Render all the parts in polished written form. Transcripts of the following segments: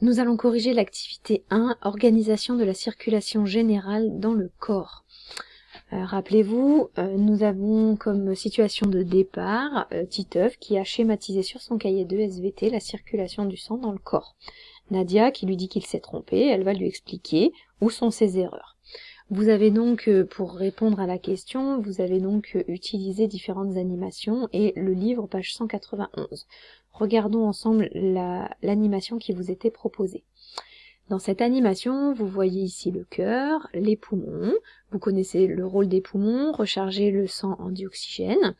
Nous allons corriger l'activité 1, organisation de la circulation générale dans le corps. Rappelez-vous, nous avons comme situation de départ Titeuf qui a schématisé sur son cahier de SVT la circulation du sang dans le corps. Nadia qui lui dit qu'il s'est trompé, elle va lui expliquer où sont ses erreurs. Vous avez donc, pour répondre à la question, vous avez donc utilisé différentes animations et le livre, page 191. Regardons ensemble l'animation qui vous était proposée. Dans cette animation, vous voyez ici le cœur, les poumons. Vous connaissez le rôle des poumons, recharger le sang en dioxygène.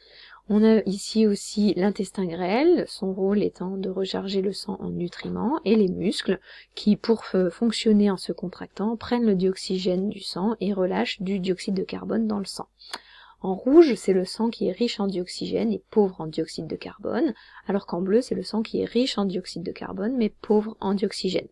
On a ici aussi l'intestin grêle, son rôle étant de recharger le sang en nutriments, et les muscles qui, pour fonctionner en se contractant, prennent le dioxygène du sang et relâchent du dioxyde de carbone dans le sang. En rouge, c'est le sang qui est riche en dioxygène et pauvre en dioxyde de carbone, alors qu'en bleu, c'est le sang qui est riche en dioxyde de carbone mais pauvre en dioxygène.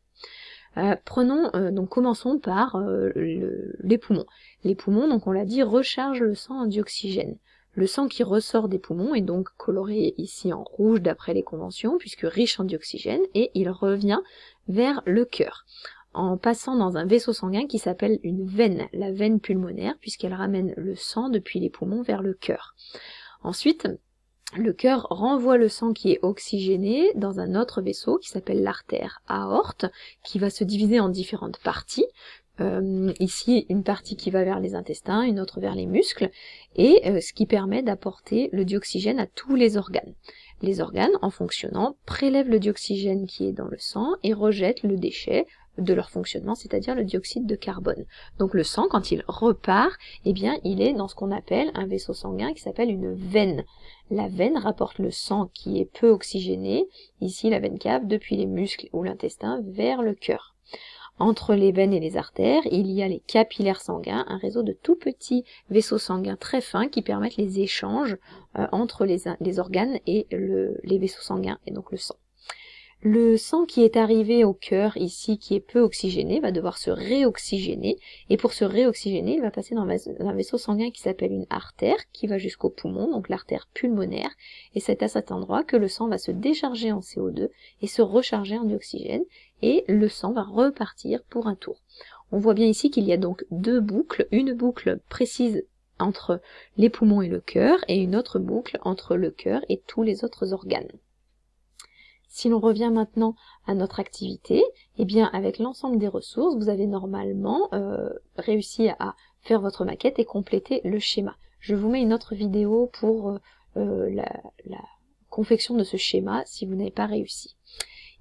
Donc commençons par les poumons. Les poumons, donc on l'a dit, rechargent le sang en dioxygène. Le sang qui ressort des poumons est donc coloré ici en rouge d'après les conventions, puisque riche en dioxygène, et il revient vers le cœur, en passant dans un vaisseau sanguin qui s'appelle une veine, la veine pulmonaire, puisqu'elle ramène le sang depuis les poumons vers le cœur. Ensuite, le cœur renvoie le sang qui est oxygéné dans un autre vaisseau qui s'appelle l'artère aorte, qui va se diviser en différentes parties. Ici, une partie qui va vers les intestins, une autre vers les muscles, et ce qui permet d'apporter le dioxygène à tous les organes. Les organes, en fonctionnant, prélèvent le dioxygène qui est dans le sang et rejettent le déchet de leur fonctionnement, c'est-à-dire le dioxyde de carbone. Donc le sang, quand il repart, eh bien, il est dans ce qu'on appelle un vaisseau sanguin qui s'appelle une veine. La veine rapporte le sang qui est peu oxygéné, ici la veine cave, depuis les muscles ou l'intestin vers le cœur. Entre les veines et les artères, il y a les capillaires sanguins, un réseau de tout petits vaisseaux sanguins très fins qui permettent les échanges entre les organes et les vaisseaux sanguins, et donc le sang. Le sang qui est arrivé au cœur ici, qui est peu oxygéné, va devoir se réoxygéner, et pour se réoxygéner, il va passer dans un vaisseau sanguin qui s'appelle une artère, qui va jusqu'au poumon, donc l'artère pulmonaire, et c'est à cet endroit que le sang va se décharger en CO2 et se recharger en oxygène, et le sang va repartir pour un tour. On voit bien ici qu'il y a donc deux boucles, une boucle précise entre les poumons et le cœur, et une autre boucle entre le cœur et tous les autres organes. Si l'on revient maintenant à notre activité, eh bien avec l'ensemble des ressources, vous avez normalement réussi à faire votre maquette et compléter le schéma. Je vous mets une autre vidéo pour la confection de ce schéma si vous n'avez pas réussi.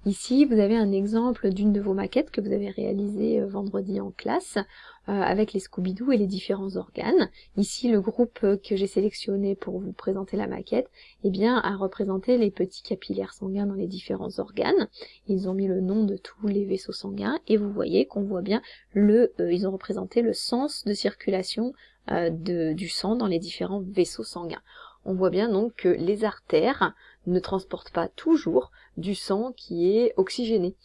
Ici, vous avez un exemple d'une de vos maquettes que vous avez réalisée vendredi en classe avec les Scooby-Doo et les différents organes. Ici, le groupe que j'ai sélectionné pour vous présenter la maquette, eh bien, a représenté les petits capillaires sanguins dans les différents organes. Ils ont mis le nom de tous les vaisseaux sanguins et vous voyez qu'on voit bien ils ont représenté le sens de circulation du sang dans les différents vaisseaux sanguins. On voit bien donc que les artères ne transportent pas toujours du sang qui est oxygéné.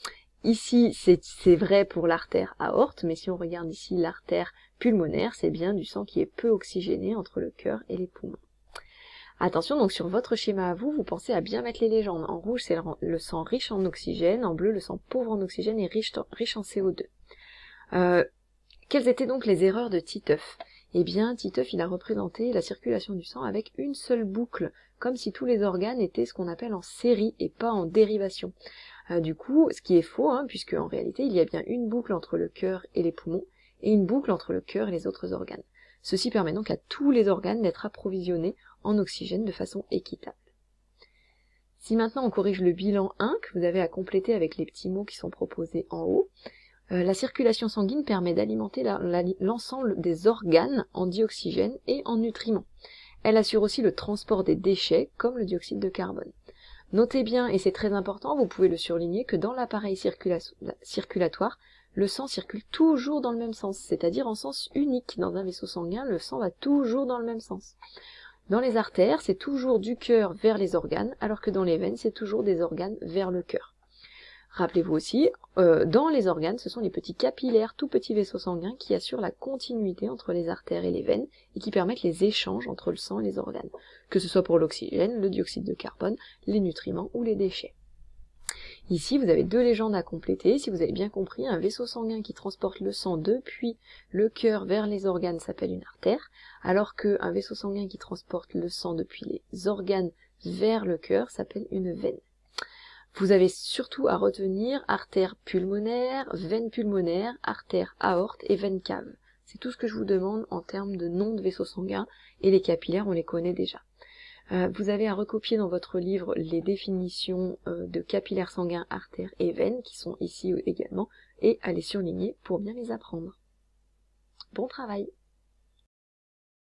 Ici, c'est vrai pour l'artère aorte, mais si on regarde ici l'artère pulmonaire, c'est bien du sang qui est peu oxygéné entre le cœur et les poumons. Attention, donc sur votre schéma à vous, vous pensez à bien mettre les légendes. En rouge, c'est le sang riche en oxygène, en bleu, le sang pauvre en oxygène et riche en CO2. Quelles étaient donc les erreurs de Titeuf ? Eh bien, Titeuf, il a représenté la circulation du sang avec une seule boucle, comme si tous les organes étaient ce qu'on appelle en série et pas en dérivation. Du coup, ce qui est faux, puisque en réalité, il y a bien une boucle entre le cœur et les poumons, et une boucle entre le cœur et les autres organes. Ceci permet donc à tous les organes d'être approvisionnés en oxygène de façon équitable. Si maintenant on corrige le bilan 1, que vous avez à compléter avec les petits mots qui sont proposés en haut, la circulation sanguine permet d'alimenter l'ensemble des organes en dioxygène et en nutriments. Elle assure aussi le transport des déchets, comme le dioxyde de carbone. Notez bien, et c'est très important, vous pouvez le surligner, que dans l'appareil circulatoire, le sang circule toujours dans le même sens, c'est-à-dire en sens unique. Dans un vaisseau sanguin, le sang va toujours dans le même sens. Dans les artères, c'est toujours du cœur vers les organes, alors que dans les veines, c'est toujours des organes vers le cœur. Rappelez-vous aussi, dans les organes, ce sont les petits capillaires, tout petits vaisseaux sanguins qui assurent la continuité entre les artères et les veines et qui permettent les échanges entre le sang et les organes, que ce soit pour l'oxygène, le dioxyde de carbone, les nutriments ou les déchets. Ici, vous avez deux légendes à compléter. Si vous avez bien compris, un vaisseau sanguin qui transporte le sang depuis le cœur vers les organes s'appelle une artère, alors qu'un vaisseau sanguin qui transporte le sang depuis les organes vers le cœur s'appelle une veine. Vous avez surtout à retenir artère pulmonaire, veine pulmonaire, artère aorte et veine cave. C'est tout ce que je vous demande en termes de nom de vaisseau sanguin, et les capillaires, on les connaît déjà. Vous avez à recopier dans votre livre les définitions de capillaires sanguins, artères et veines, qui sont ici également, et à les surligner pour bien les apprendre. Bon travail!